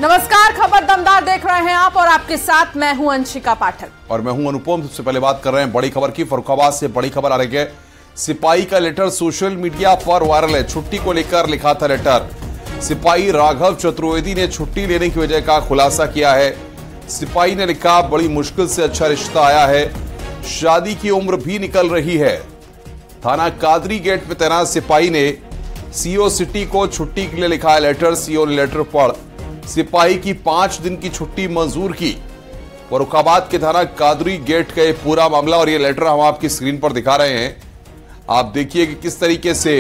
नमस्कार, खबर दमदार देख रहे हैं आप और आपके साथ मैं हूं अंशिका पाठक और मैं हूं अनुपम। सबसे पहले बात कर रहे हैं बड़ी खबर की। फर्रुखाबाद से बड़ी खबर आ रही है। सिपाही का लेटर सोशल मीडिया पर वायरल है। छुट्टी को लेकर लिखा था लेटर। सिपाही राघव चतुर्वेदी ने छुट्टी लेने की वजह का खुलासा किया है। सिपाही ने लिखा, बड़ी मुश्किल से अच्छा रिश्ता आया है, शादी की उम्र भी निकल रही है। थाना कादरी गेट में तैनात सिपाही ने सीओ सिटी को छुट्टी के लिए लिखा है लेटर। सीओ ने लेटर पढ़ सिपाही की 5 दिन की छुट्टी मंजूर की। फर्रुखाबाद के थाना कादरी गेट का ये पूरा मामला और ये लेटर हम आपकी स्क्रीन पर दिखा रहे हैं। आप देखिए कि किस तरीके से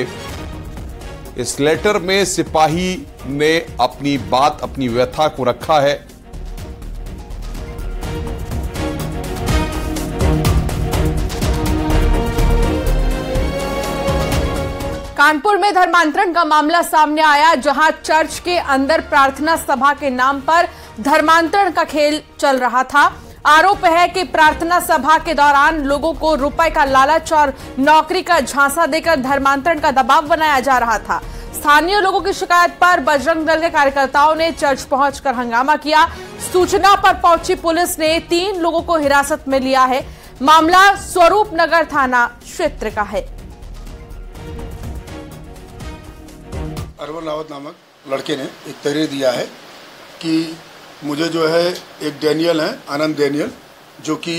इस लेटर में सिपाही ने अपनी बात, अपनी व्यथा को रखा है। कानपुर में धर्मांतरण का मामला सामने आया, जहां चर्च के अंदर प्रार्थना सभा के नाम पर धर्मांतरण का खेल चल रहा था। आरोप है कि प्रार्थना सभा के दौरान लोगों को रुपए का लालच और नौकरी का झांसा देकर धर्मांतरण का दबाव बनाया जा रहा था। स्थानीय लोगों की शिकायत पर बजरंग दल के कार्यकर्ताओं ने चर्च पहुंचकर हंगामा किया। सूचना पर पहुंची पुलिस ने 3 लोगों को हिरासत में लिया है। मामला स्वरूप नगर थाना क्षेत्र का है। अरवल रावत नामक लड़के ने एक तहरीर दिया है कि मुझे जो है एक डैनियल है, आनंद डैनियल, जो कि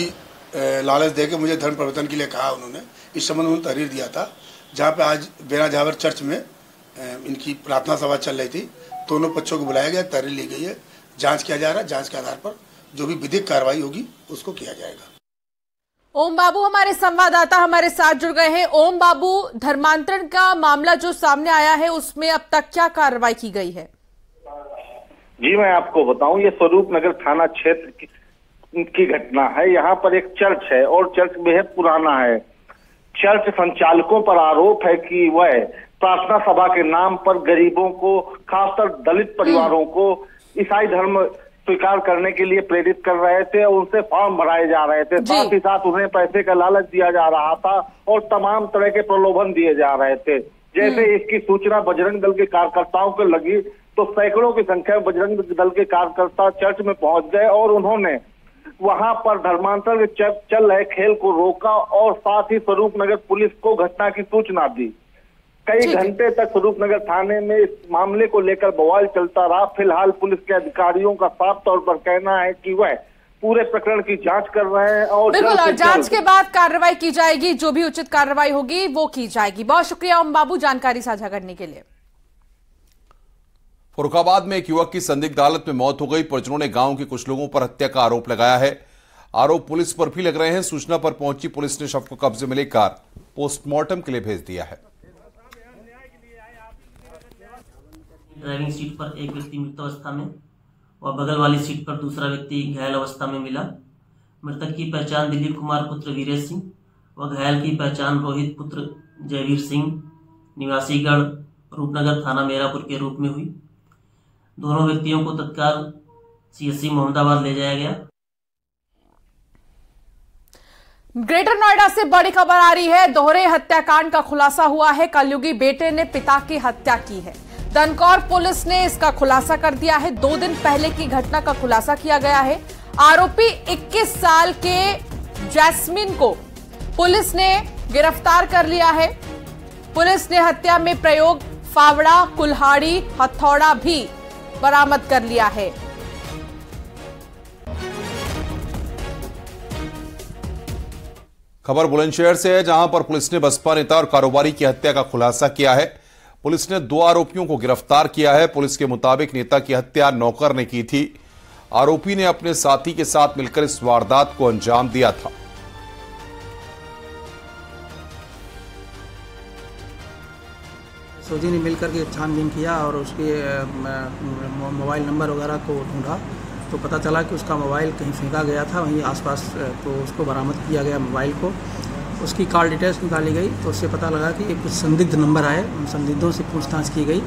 लालच देके मुझे धर्म परिवर्तन के लिए कहा। उन्होंने इस संबंध में तहरीर दिया था, जहाँ पे आज बेना झावर चर्च में इनकी प्रार्थना सभा चल रही थी। दोनों पक्षों को बुलाया गया, तहरीर ली गई है, जांच किया जा रहा है। जांच के आधार पर जो भी विधिक कार्रवाई होगी उसको किया जाएगा। ओम बाबू हमारे संवाददाता हमारे साथ जुड़ गए हैं। ओम बाबू, धर्मांतरण का मामला जो सामने आया है उसमें अब तक क्या कार्रवाई की गई है? जी मैं आपको बताऊं, ये स्वरूप नगर थाना क्षेत्र की घटना है। यहाँ पर एक चर्च है और चर्च बेहद पुराना है। चर्च संचालकों पर आरोप है कि वह प्रार्थना सभा के नाम पर गरीबों को, खासकर दलित परिवारों को ईसाई धर्म स्वीकार करने के लिए प्रेरित कर रहे थे और उनसे फॉर्म भराए जा रहे थे। साथ ही साथ उन्हें पैसे का लालच दिया जा रहा था और तमाम तरह के प्रलोभन दिए जा रहे थे। जैसे इसकी सूचना बजरंग दल के कार्यकर्ताओं को लगी तो सैकड़ों की संख्या में बजरंग दल के कार्यकर्ता चर्च में पहुंच गए और उन्होंने वहां पर धर्मांतरण के चल रहे खेल को रोका और साथ ही स्वरूप नगर पुलिस को घटना की सूचना दी। कई घंटे तक स्वरूप नगर थाने में इस मामले को लेकर बवाल चलता रहा। फिलहाल पुलिस के अधिकारियों का साफ तौर पर कहना है कि वह पूरे प्रकरण की जांच कर रहे हैं और बिल्कुल, और जांच के बाद कार्रवाई की जाएगी। जो भी उचित कार्रवाई होगी वो की जाएगी। बहुत शुक्रिया ओम बाबू जानकारी साझा करने के लिए। फर्रुखाबाद में एक युवक की संदिग्ध हालत में मौत हो गई। परिजनों ने गांव के कुछ लोगों पर हत्या का आरोप लगाया है। आरोप पुलिस पर भी लग रहे हैं। सूचना पर पहुंची पुलिस ने शव को कब्जे में लेकर पोस्टमार्टम के लिए भेज दिया है। ड्राइविंग सीट पर एक व्यक्ति मृत अवस्था में और बगल वाली सीट पर दूसरा व्यक्ति घायल अवस्था में मिला। मृतक की पहचान दिलीप कुमार पुत्र वीरेश सिंह व घायल की पहचान रोहित पुत्र जयवीर सिंह निवासीगढ़ रूपनगर थाना मेरापुर के रूप में हुई। दोनों व्यक्तियों को तत्काल सीएससी मोहम्मदाबाद ले जाया गया। ग्रेटर नोएडा से बड़ी खबर आ रही है। दोहरे हत्याकांड का खुलासा हुआ है। कलयुगी बेटे ने पिता की हत्या की है। दनकौर पुलिस ने इसका खुलासा कर दिया है। 2 दिन पहले की घटना का खुलासा किया गया है। आरोपी 21 साल के जैस्मिन को पुलिस ने गिरफ्तार कर लिया है। पुलिस ने हत्या में प्रयोग फावड़ा, कुल्हाड़ी, हथौड़ा भी बरामद कर लिया है। खबर बुलंदशहर से है, जहां पर पुलिस ने बसपा नेता और कारोबारी की हत्या का खुलासा किया है। पुलिस ने 2 आरोपियों को गिरफ्तार किया है। पुलिस के मुताबिक नेता की हत्या नौकर ने की थी। आरोपी ने अपने साथी के साथ मिलकर इस वारदात को अंजाम दिया था। सोजी ने मिलकर के छानबीन किया और उसके मोबाइल नंबर वगैरह को ढूंढा तो पता चला कि उसका मोबाइल कहीं फेंका गया था वहीं आसपास। तो उसको बरामद किया गया मोबाइल को। उसकी कॉल डिटेल्स निकाली गई तो उससे पता लगा कि कुछ संदिग्ध नंबर आए। उन संदिग्धों से पूछताछ की गई।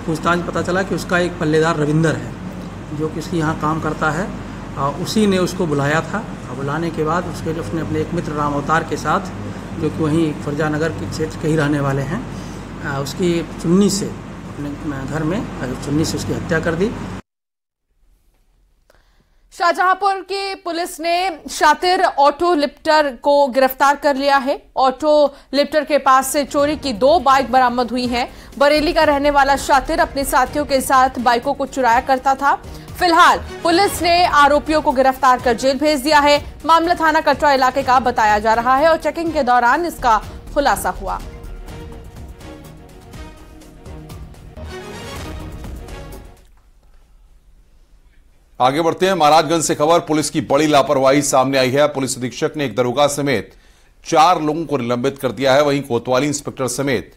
पूछताछ पता चला कि उसका एक पल्लेदार रविंदर है जो कि उसकी यहाँ काम करता है। उसी ने उसको बुलाया था। बुलाने के बाद उसने अपने एक मित्र राम अवतार के साथ, जो कि वहीं फरजानगर के क्षेत्र के ही रहने वाले हैं, उसकी चुन्नी से अपने घर में चुन्नी से उसकी हत्या कर दी। शाहजहांपुर की पुलिस ने शातिर ऑटो लिफ्टर को गिरफ्तार कर लिया है। ऑटो लिफ्टर के पास से चोरी की 2 बाइक बरामद हुई हैं। बरेली का रहने वाला शातिर अपने साथियों के साथ बाइकों को चुराया करता था। फिलहाल पुलिस ने आरोपियों को गिरफ्तार कर जेल भेज दिया है। मामला थाना कटरा इलाके का बताया जा रहा है और चेकिंग के दौरान इसका खुलासा हुआ। आगे बढ़ते हैं। महाराजगंज से खबर, पुलिस की बड़ी लापरवाही सामने आई है। पुलिस अधीक्षक ने एक दरोगा समेत 4 लोगों को निलंबित कर दिया है। वहीं कोतवाली इंस्पेक्टर समेत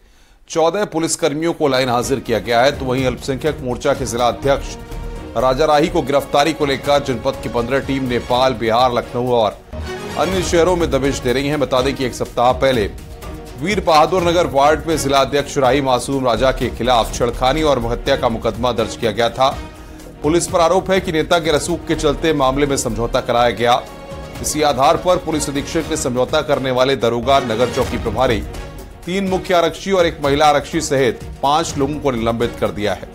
14 पुलिसकर्मियों को लाइन हाजिर किया गया है। तो वहीं अल्पसंख्यक मोर्चा के जिला अध्यक्ष राजा राही को गिरफ्तारी को लेकर जनपद की 15 टीम नेपाल, बिहार, लखनऊ और अन्य शहरों में दबिश दे रही है। बता दें कि एक सप्ताह पहले वीर बहादुर नगर वार्ड में जिला अध्यक्ष राही मासूम राजा के खिलाफ छेड़खानी और हत्या का मुकदमा दर्ज किया गया था। पुलिस पर आरोप है कि नेता के रसूख के चलते मामले में समझौता कराया गया। इसी आधार पर पुलिस अधीक्षक ने समझौता करने वाले दरोगा, नगर चौकी प्रभारी, 3 मुख्य आरक्षी और 1 महिला आरक्षी सहित 5 लोगों को निलंबित कर दिया है।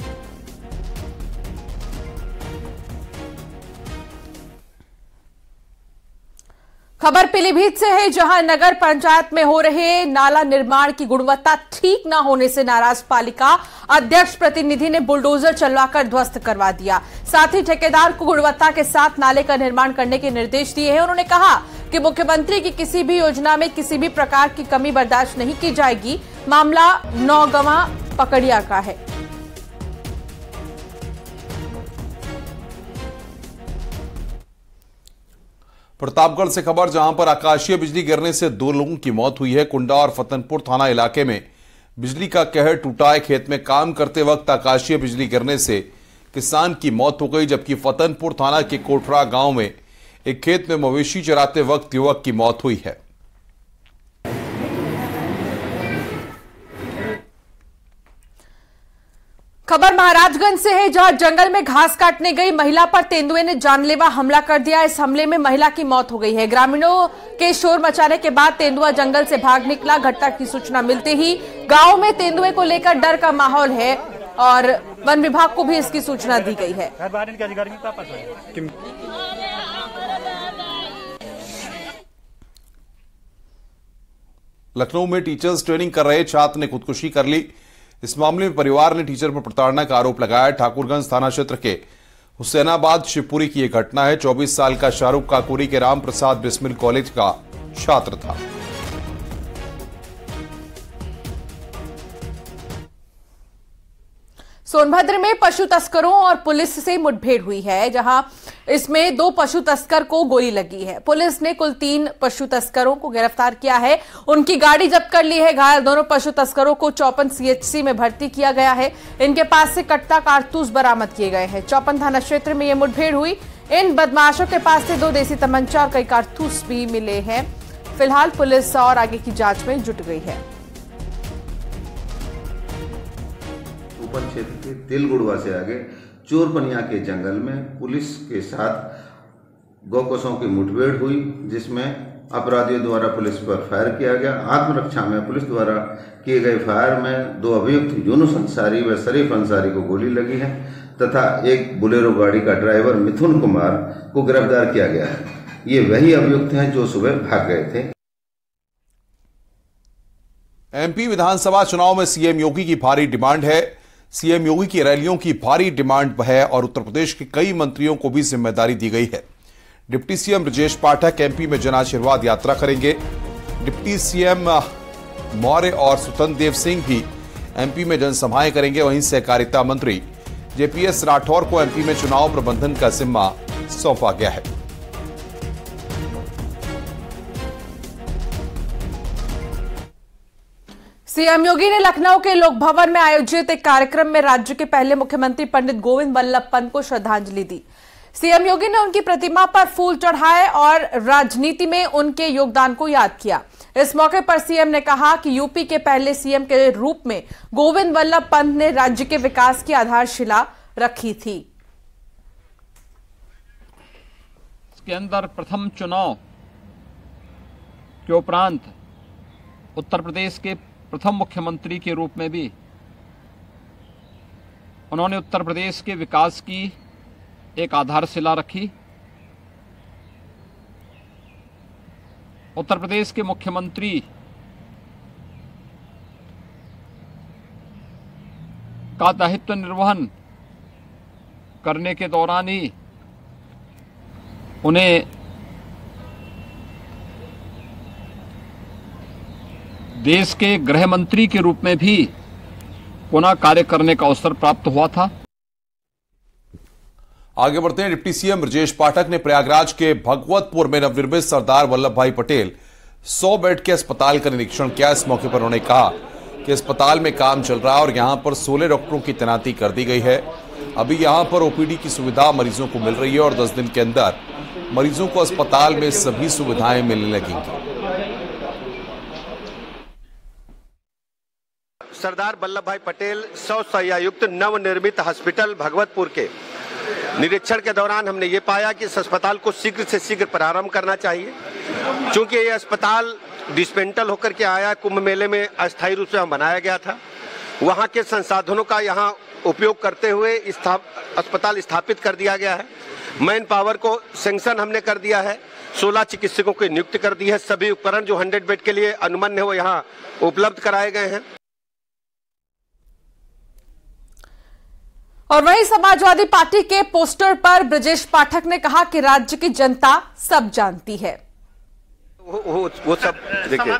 खबर पीलीभीत से है, जहां नगर पंचायत में हो रहे नाला निर्माण की गुणवत्ता ठीक न होने से नाराज पालिका अध्यक्ष प्रतिनिधि ने बुलडोजर चलवाकर ध्वस्त करवा दिया। साथ ही ठेकेदार को गुणवत्ता के साथ नाले का निर्माण करने के निर्देश दिए हैं। उन्होंने कहा कि मुख्यमंत्री की किसी भी योजना में किसी भी प्रकार की कमी बर्दाश्त नहीं की जाएगी। मामला नौगवा पकड़िया का है। प्रतापगढ़ से खबर, जहां पर आकाशीय बिजली गिरने से 2 लोगों की मौत हुई है। कुंडा और फतनपुर थाना इलाके में बिजली का कहर टूटा है। खेत में काम करते वक्त आकाशीय बिजली गिरने से किसान की मौत हो गई, जबकि फतनपुर थाना के कोठरा गांव में एक खेत में मवेशी चराते वक्त युवक की मौत हुई है। खबर महाराजगंज से है, जहां जंगल में घास काटने गई महिला पर तेंदुए ने जानलेवा हमला कर दिया। इस हमले में महिला की मौत हो गई है। ग्रामीणों के शोर मचाने के बाद तेंदुआ जंगल से भाग निकला। घटना की सूचना मिलते ही गांव में तेंदुए को लेकर डर का माहौल है और वन विभाग को भी इसकी सूचना दी गई है। लखनऊ में टीचर्स ट्रेनिंग कर रहे छात्र ने खुदकुशी कर ली। इस मामले में परिवार ने टीचर पर प्रताड़ना का आरोप लगाया। ठाकुरगंज थाना क्षेत्र के हुसैनाबाद शिवपुरी की यह घटना है। 24 साल का शाहरुख काकोरी के राम प्रसाद बिस्मिल कॉलेज का छात्र था। सोनभद्र में पशु तस्करों और पुलिस से मुठभेड़ हुई है, जहां इसमें 2 पशु तस्कर को गोली लगी है। पुलिस ने कुल 3 पशु तस्करों को गिरफ्तार किया है। उनकी गाड़ी जब्त कर ली है। घायल दोनों पशु तस्करों को चौपन CHC में भर्ती किया गया है। इनके पास से कट्टा कारतूस बरामद किए गए हैं। चौपन थाना क्षेत्र में यह मुठभेड़ हुई। इन बदमाशों के पास से 2 देसी तमंचा और कई कारतूस भी मिले हैं। फिलहाल पुलिस और आगे की जांच में जुट गई है। क्षेत्र के तिलगुड़वा से आगे चोरपनिया के जंगल में पुलिस के साथ गौकसों की मुठभेड़ हुई, जिसमें अपराधियों द्वारा पुलिस पर फायर किया गया। आत्मरक्षा में पुलिस द्वारा किए गए फायर में 2 अभियुक्त यूनुस अंसारी व शरीफ अंसारी को गोली लगी है तथा एक बुलेरो गाड़ी का ड्राइवर मिथुन कुमार को गिरफ्तार किया गया है। ये वही अभियुक्त हैं जो सुबह भाग गए थे। MP विधानसभा चुनाव में CM योगी की भारी डिमांड है। CM योगी की रैलियों की भारी डिमांड है और उत्तर प्रदेश के कई मंत्रियों को भी जिम्मेदारी दी गई है। Deputy CM Brajesh Pathak MP में जनाशीर्वाद यात्रा करेंगे। डिप्टी CM मौर्य और स्वतंत्र देव सिंह भी MP में जनसभाएं करेंगे। वहीं सहकारिता मंत्री JPS राठौर को MP में चुनाव प्रबंधन का जिम्मा सौंपा गया है। CM योगी ने लखनऊ के लोक भवन में आयोजित एक कार्यक्रम में राज्य के पहले मुख्यमंत्री पंडित गोविंद वल्लभ पंत को श्रद्धांजलि दी। CM योगी ने उनकी प्रतिमा पर फूल चढ़ाए और राजनीति में उनके योगदान को याद किया। इस मौके पर CM ने कहा कि यूपी के पहले CM के रूप में गोविंद वल्लभ पंत ने राज्य के विकास की आधारशिला रखी थी। इसके अंदर प्रथम चुनाव के उपरांत उत्तर प्रदेश के प्रथम मुख्यमंत्री के रूप में भी उन्होंने उत्तर प्रदेश के विकास की एक आधारशिला रखी उत्तर प्रदेश के मुख्यमंत्री का दायित्व निर्वहन करने के दौरान ही उन्हें देश के गृह मंत्री के रूप में भी पुनः कार्य करने का अवसर प्राप्त हुआ था। आगे बढ़ते हैं। डिप्टी सीएम ब्रजेश पाठक ने प्रयागराज के भगवतपुर में नवनिर्मित सरदार वल्लभ भाई पटेल 100 बेड के अस्पताल का निरीक्षण किया। इस मौके पर उन्होंने कहा कि अस्पताल में काम चल रहा है और यहां पर 16 डॉक्टरों की तैनाती कर दी गई है। अभी यहां पर ओपीडी की सुविधा मरीजों को मिल रही है और 10 दिन के अंदर मरीजों को अस्पताल में सभी सुविधाएं मिलने लगेंगी। सरदार वल्लभ भाई पटेल 100 शैय्या युक्त नवनिर्मित हॉस्पिटल भगवतपुर के निरीक्षण के दौरान हमने ये पाया कि इस अस्पताल को शीघ्र से शीघ्र प्रारंभ करना चाहिए, क्योंकि ये अस्पताल डिस्मेंटल होकर के आया, कुंभ मेले में अस्थायी रूप से बनाया गया था। वहाँ के संसाधनों का यहाँ उपयोग करते हुए अस्पताल स्थापित कर दिया गया है। मैन पावर को सैंक्शन हमने कर दिया है, 16 चिकित्सकों की नियुक्ति कर दी है। सभी उपकरण जो 100 बेड के लिए अनुमन्य है वो यहाँ उपलब्ध कराए गए हैं। और वहीं समाजवादी पार्टी के पोस्टर पर ब्रजेश पाठक ने कहा कि राज्य की जनता सब जानती है। वो सब देखिए,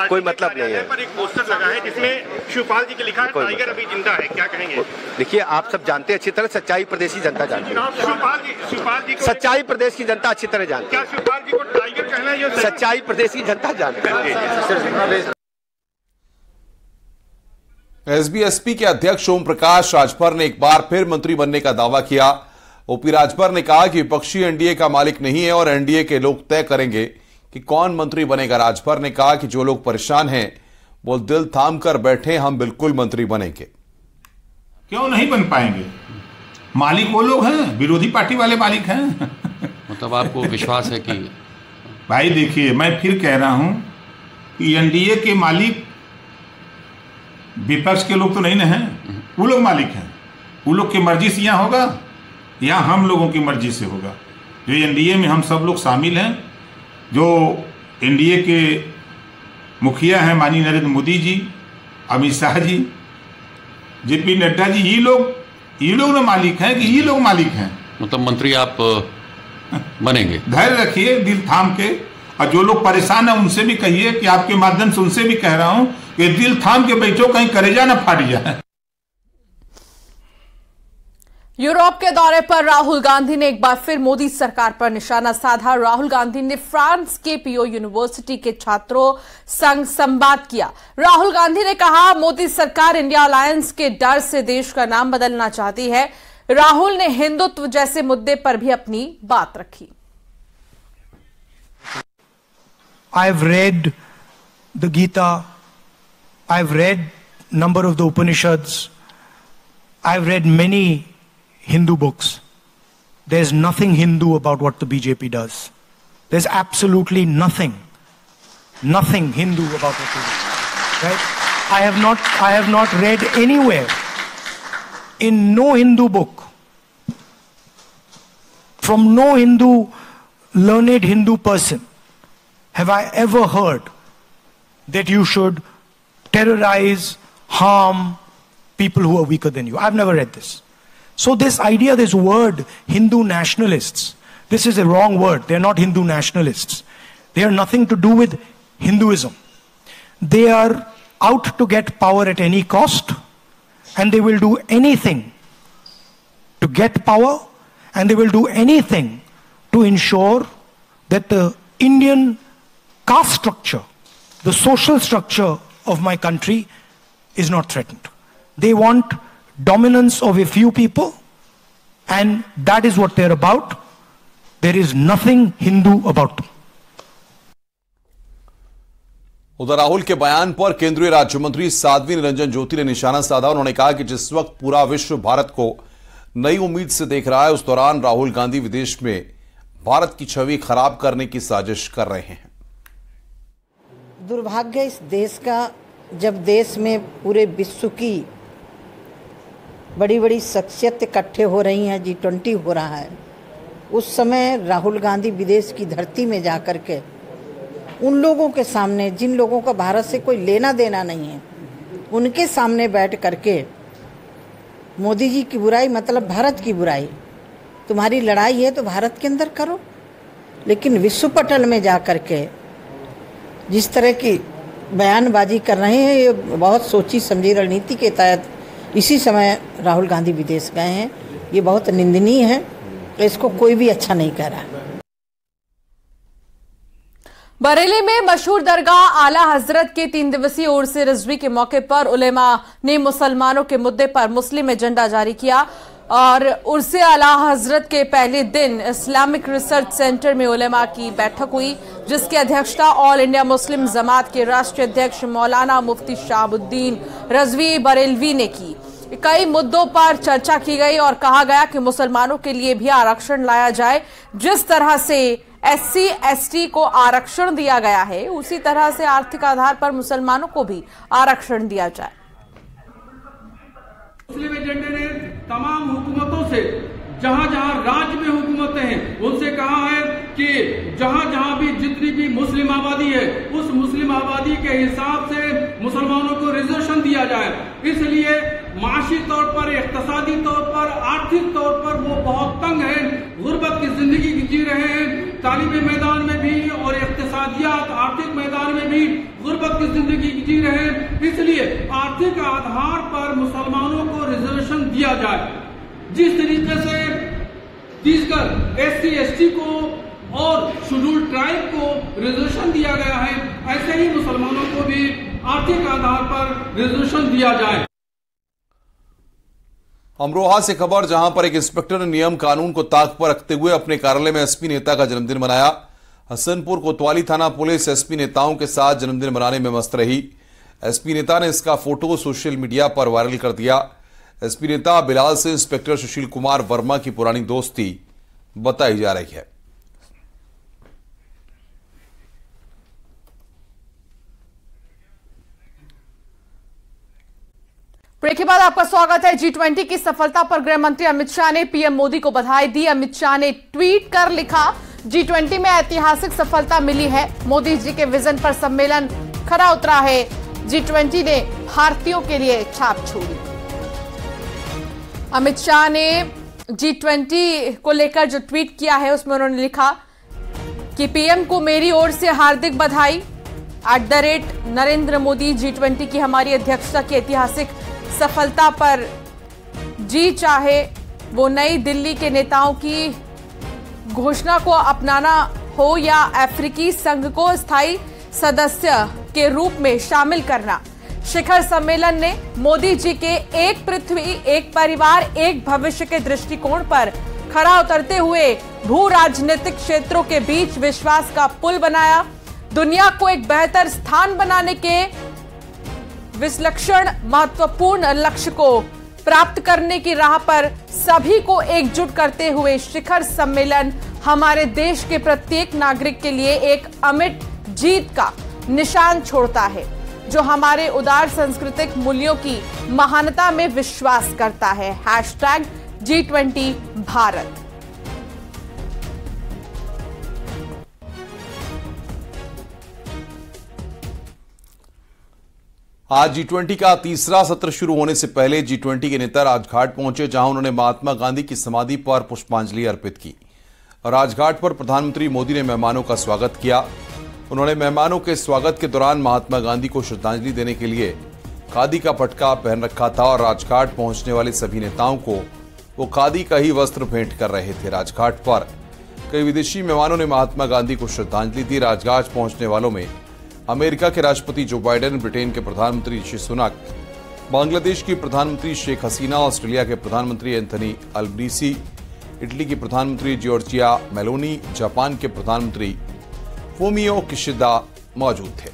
कोई मतलब नहीं है। पर एक पोस्टर लगा है जिसमें शिवपाल जी के लिखा है टाइगर अभी जिंदा है, क्या कहेंगे? देखिए, आप सब जानते हैं अच्छी तरह, सच्चाई प्रदेश की जनता जानती है। शिवपाल जी सच्चाई प्रदेश की जनता अच्छी तरह जानती है। क्या शिवपाल जी को टाइगर कहना है? सच्चाई प्रदेश की जनता जानती है। एसबीएसपी के अध्यक्ष ओम प्रकाश राजभर ने एक बार फिर मंत्री बनने का दावा किया। ओपी राजभर ने कहा कि विपक्षी एनडीए का मालिक नहीं है और एनडीए के लोग तय करेंगे कि कौन मंत्री बनेगा। राजभर ने कहा कि जो लोग परेशान हैं वो दिल थाम कर बैठे, हम बिल्कुल मंत्री बनेंगे। क्यों नहीं बन पाएंगे? मालिक वो लोग हैं, विरोधी पार्टी वाले मालिक हैं। मतलब आपको विश्वास है कि भाई देखिए, मैं फिर कह रहा हूं कि एनडीए के मालिक विपक्ष के लोग तो नहीं ना हैं, वो लोग मालिक हैं। वो लोग की मर्जी से यहाँ होगा या हम लोगों की मर्जी से होगा। जो एनडीए में हम सब लोग शामिल हैं, जो एनडीए के मुखिया हैं माननीय नरेंद्र मोदी जी, अमित शाह जी, जेपी नड्डा जी, ये लोग ना मालिक हैं कि ये लोग मालिक हैं। मतलब मंत्री आप बनेंगे? धैर्य रखिए, दिल थाम के। और जो लोग परेशान हैं उनसे भी कहिए कि आपके माध्यम से उनसे भी कह रहा हूं कि दिल थाम के बैठो, कहीं कलेजा ना फाट जाए। यूरोप के दौरे पर राहुल गांधी ने एक बार फिर मोदी सरकार पर निशाना साधा। राहुल गांधी ने फ्रांस के पीओ यूनिवर्सिटी के छात्रों संग संवाद किया। राहुल गांधी ने कहा, मोदी सरकार इंडिया अलायंस के डर से देश का नाम बदलना चाहती है। राहुल ने हिंदुत्व जैसे मुद्दे पर भी अपनी बात रखी। I've read the Gita, I've read number of the Upanishads, I've read many Hindu books. There's nothing Hindu about what the BJP does. There's absolutely nothing Hindu about what they do. Right? I have not read anywhere in no Hindu book, from no learned Hindu person, have I ever heard that you should terrorize, harm people who are weaker than you. I've never read this. So this idea, this word, Hindu nationalists, this is a wrong word. They're not Hindu nationalists. They have nothing to do with Hinduism. They are out to get power at any cost, and they will do anything to get power, and they will do anything to ensure that the Indian caste structure, the social structure of my country is not threatened. They want dominance of a few people, and that is what they're about. There is nothing Hindu about them. उधर राहुल के बयान पर केंद्रीय राज्य मंत्री साध्वी निरंजन ज्योति ने निशाना साधा। उन्होंने कहा कि जिस वक्त पूरा विश्व भारत को नई उम्मीद से देख रहा है, उस दौरान राहुल गांधी विदेश में भारत की छवि खराब करने की साजिश कर रहे हैं। दुर्भाग्य इस देश का, जब देश में पूरे विश्व की बड़ी बड़ी शख्सियत इकट्ठे हो रही हैं, G20 हो रहा है, उस समय राहुल गांधी विदेश की धरती में जाकर के उन लोगों के सामने जिन लोगों का भारत से कोई लेना देना नहीं है, उनके सामने बैठ करके मोदी जी की बुराई मतलब भारत की बुराई, तुम्हारी लड़ाई है तो भारत के अंदर करो, लेकिन विश्व पटल में जा कर के जिस तरह की बयानबाजी कर रहे हैं, ये बहुत सोची समझी रणनीति के तहत इसी समय राहुल गांधी विदेश गए हैं। ये बहुत निंदनीय है, इसको कोई भी अच्छा नहीं कह रहा। बरेली में मशहूर दरगाह आला हजरत के 3 दिवसीय उर्स रिजवी के मौके पर उलेमा ने मुसलमानों के मुद्दे पर मुस्लिम एजेंडा जारी किया और उर्स आला हजरत के पहले दिन इस्लामिक रिसर्च सेंटर में उलेमा की बैठक हुई, जिसकी अध्यक्षता ऑल इंडिया मुस्लिम जमात के राष्ट्रीय अध्यक्ष मौलाना मुफ्ती शाहबुद्दीन रजवी बरेलवी ने की। कई मुद्दों पर चर्चा की गई और कहा गया कि मुसलमानों के लिए भी आरक्षण लाया जाए। जिस तरह से SC ST को आरक्षण दिया गया है, उसी तरह से आर्थिक आधार पर मुसलमानों को भी आरक्षण दिया जाए। मुस्लिम एजेंडे ने तमाम हुकूमतों से, जहां जहां राज्य में हुकूमतें हैं, उनसे कहा है कि जहां जहां भी जितनी भी मुस्लिम आबादी है, उस मुस्लिम आबादी के हिसाब से मुसलमानों को रिजर्वेशन दिया जाए। इसलिए माशी तौर पर, इक्तिसादी तौर पर, आर्थिक तौर पर वो बहुत तंग है, गुर्बत की जिंदगी जी रहे हैं। तालीमी मैदान में भी और इक्तिसादियात आर्थिक मैदान में भी गुर्बत की जिंदगी जी रहे हैं। इसलिए आर्थिक आधार पर मुसलमानों को रिजर्वेशन दिया जाए। जिस तरीके से तीसकर SC ST को और शेड्यूल ट्राइब को रिजर्वेशन दिया गया है, ऐसे ही मुसलमानों को भी आर्थिक आधार पर रिजर्वेशन दिया जाए। अमरोहा से खबर, जहां पर एक इंस्पेक्टर ने नियम कानून को ताक पर रखते हुए अपने कार्यालय में SP नेता का जन्मदिन मनाया। हसनपुर कोतवाली थाना पुलिस SP नेताओं के साथ जन्मदिन मनाने में मस्त रही। SP नेता ने इसका फोटो सोशल मीडिया पर वायरल कर दिया। SP नेता बिलाल से इंस्पेक्टर सुशील कुमार वर्मा की पुरानी दोस्ती बताई जा रही है। ब्रेक के बाद आपका स्वागत है। G20 की सफलता पर गृह मंत्री अमित शाह ने PM मोदी को बधाई दी। अमित शाह ने ट्वीट कर लिखा, G20 में ऐतिहासिक सफलता मिली है। मोदी जी के विजन पर सम्मेलन खरा उतरा है। G20 ने भारतीयों के लिए छाप छोड़ी। अमित शाह ने G20 को लेकर जो ट्वीट किया है, उसमें उन्होंने लिखा कि PM को मेरी ओर से हार्दिक बधाई। @नरेंद्र मोदी G20 की हमारी अध्यक्षता की ऐतिहासिक सफलता पर जी चाहे वो नई दिल्ली के नेताओं की घोषणा को अपनाना हो या अफ्रीकी संघ को स्थायी सदस्य के रूप में शामिल करना, शिखर सम्मेलन ने मोदी जी के एक पृथ्वी, एक परिवार, एक भविष्य के दृष्टिकोण पर खरा उतरते हुए भू राजनीतिक क्षेत्रों के बीच विश्वास का पुल बनाया। दुनिया को एक बेहतर स्थान बनाने के विलक्षण महत्वपूर्ण लक्ष्य को प्राप्त करने की राह पर सभी को एकजुट करते हुए शिखर सम्मेलन हमारे देश के प्रत्येक नागरिक के लिए एक अमिट जीत का निशान छोड़ता है, जो हमारे उदार सांस्कृतिक मूल्यों की महानता में विश्वास करता है। #G20 भारत। आज G20 का तीसरा सत्र शुरू होने से पहले G20 के नेता राजघाट पहुंचे, जहां उन्होंने महात्मा गांधी की समाधि पर पुष्पांजलि अर्पित की। राजघाट पर प्रधानमंत्री मोदी ने मेहमानों का स्वागत किया। उन्होंने मेहमानों के स्वागत के दौरान महात्मा गांधी को श्रद्धांजलि देने के लिए खादी का पटका पहन रखा था और राजघाट पहुंचने वाले सभी नेताओं को वो खादी का ही वस्त्र भेंट कर रहे थे। राजघाट पर कई विदेशी मेहमानों ने महात्मा गांधी को श्रद्धांजलि दी। राजघाट पहुंचने वालों में अमेरिका के राष्ट्रपति जो बाइडेन, ब्रिटेन के प्रधानमंत्री ऋषि सुनक, बांग्लादेश की प्रधानमंत्री शेख हसीना, ऑस्ट्रेलिया के प्रधानमंत्री एंथनी अल्बनीसी, इटली की प्रधानमंत्री जॉर्जिया मेलोनी, जापान के प्रधानमंत्री फूमियो किशिदा मौजूद थे।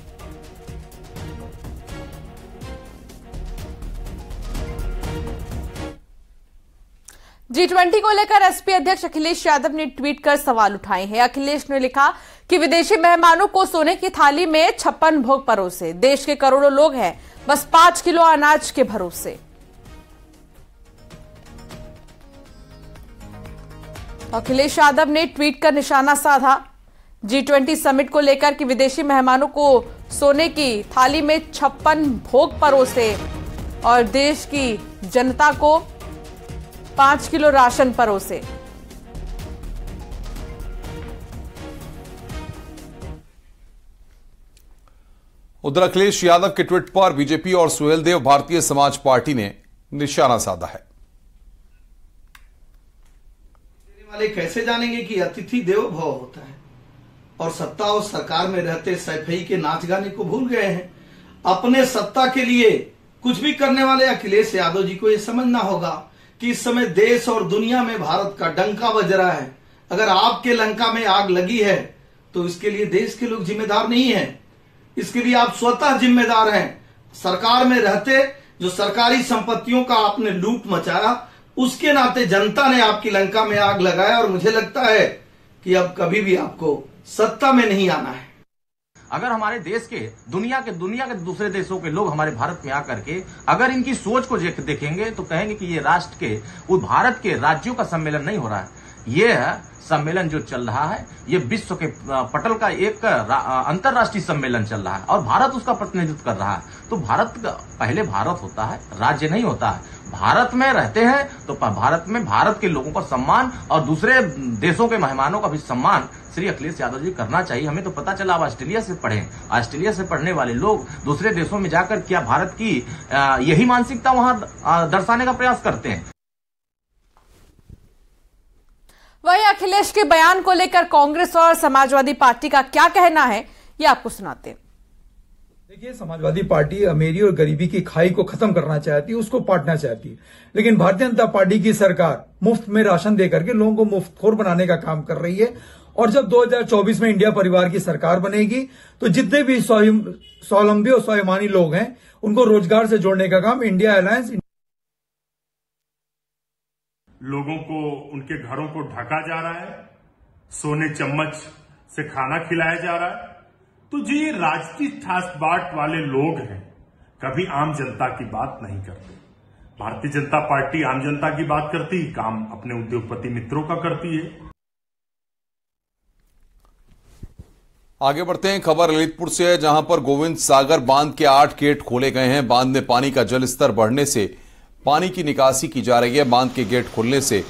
G20 को लेकर SP अध्यक्ष अखिलेश यादव ने ट्वीट कर सवाल उठाए हैं। अखिलेश ने लिखा कि विदेशी मेहमानों को सोने की थाली में 56 भोग परोसे, देश के करोड़ों लोग हैं बस 5 किलो अनाज के भरोसे। अखिलेश यादव ने ट्वीट कर निशाना साधा G20 समिट को लेकर कि विदेशी मेहमानों को सोने की थाली में 56 भोग परोसे और देश की जनता को 5 किलो राशन परोसे। उधर अखिलेश यादव के ट्वीट पर बीजेपी और सुहेलदेव भारतीय समाज पार्टी ने निशाना साधा है। वाले कैसे जानेंगे कि अतिथि देवो भव होता है, और सत्ता और सरकार में रहते सैफई के नाच गाने को भूल गए हैं। अपने सत्ता के लिए कुछ भी करने वाले अखिलेश यादव जी को यह समझना होगा कि इस समय देश और दुनिया में भारत का डंका बज रहा है। अगर आपके लंका में आग लगी है तो इसके लिए देश के लोग जिम्मेदार नहीं है, इसके लिए आप स्वतः जिम्मेदार हैं। सरकार में रहते जो सरकारी संपत्तियों का आपने लूट मचाया, उसके नाते जनता ने आपकी लंका में आग लगाया, और मुझे लगता है कि अब कभी भी आपको सत्ता में नहीं आना है। अगर हमारे देश के दुनिया के दूसरे देशों के लोग हमारे भारत में आकर के अगर इनकी सोच को देखेंगे तो कहेंगे कि ये राष्ट्र के भारत के राज्यों का सम्मेलन नहीं हो रहा है। ये सम्मेलन जो चल रहा है ये विश्व के पटल का एक अंतर्राष्ट्रीय सम्मेलन चल रहा है और भारत उसका प्रतिनिधित्व कर रहा है। तो भारत पहले भारत होता है, राज्य नहीं होता है। भारत में रहते हैं तो भारत में भारत के लोगों का सम्मान और दूसरे देशों के मेहमानों का भी सम्मान श्री अखिलेश यादव जी करना चाहिए। हमें तो पता चला, अब ऑस्ट्रेलिया से पढ़े, ऑस्ट्रेलिया से पढ़ने वाले लोग दूसरे देशों में जाकर क्या भारत की यही मानसिकता वहां दर्शाने का प्रयास करते हैं। वहीं अखिलेश के बयान को लेकर कांग्रेस और समाजवादी पार्टी का क्या कहना है, ये आपको सुनाते हैं। देखिए, समाजवादी पार्टी अमीरी और गरीबी की खाई को खत्म करना चाहती है, उसको पाटना चाहती है, लेकिन भारतीय जनता पार्टी की सरकार मुफ्त में राशन देकर के लोगों को मुफ्तखोर बनाने का काम कर रही है। और जब 2024 में इंडिया परिवार की सरकार बनेगी तो जितने भी स्वावलंबी और स्वाभिमानी लोग हैं उनको रोजगार से जोड़ने का काम इंडिया अलायंस। लोगों को उनके घरों को ढका जा रहा है, सोने चम्मच से खाना खिलाया जा रहा है। तो जो ये राजकीय ठास बाट वाले लोग हैं कभी आम जनता की बात नहीं करते। भारतीय जनता पार्टी आम जनता की बात करती, काम अपने उद्योगपति मित्रों का करती है। आगे बढ़ते हैं, खबर ललितपुर से है, जहां पर गोविंद सागर बांध के 8 गेट खोले गए हैं। बांध में पानी का जल स्तर बढ़ने से पानी की निकासी की जा रही है। बांध के गेट खुलने से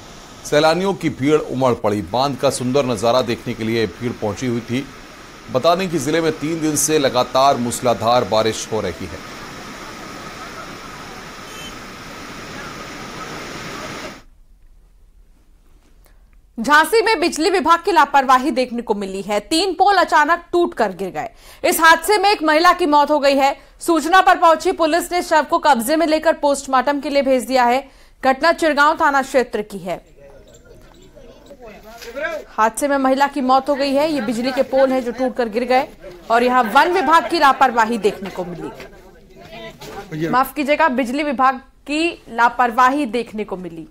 सैलानियों की भीड़ उमड़ पड़ी। बांध का सुंदर नजारा देखने के लिए भीड़ पहुंची हुई थी। बता दें कि जिले में 3 दिन से लगातार मूसलाधार बारिश हो रही है। झांसी में बिजली विभाग की लापरवाही देखने को मिली है। 3 पोल अचानक टूटकर गिर गए। इस हादसे में एक महिला की मौत हो गई है। सूचना पर पहुंची पुलिस ने शव को कब्जे में लेकर पोस्टमार्टम के लिए भेज दिया है। घटना चिड़गांव थाना क्षेत्र की है। हादसे में महिला की मौत हो गई है। ये बिजली के पोल हैं जो टूटकर गिर गए और यहां वन विभाग की लापरवाही देखने को मिली। माफ कीजिएगा, बिजली विभाग की लापरवाही देखने को मिली।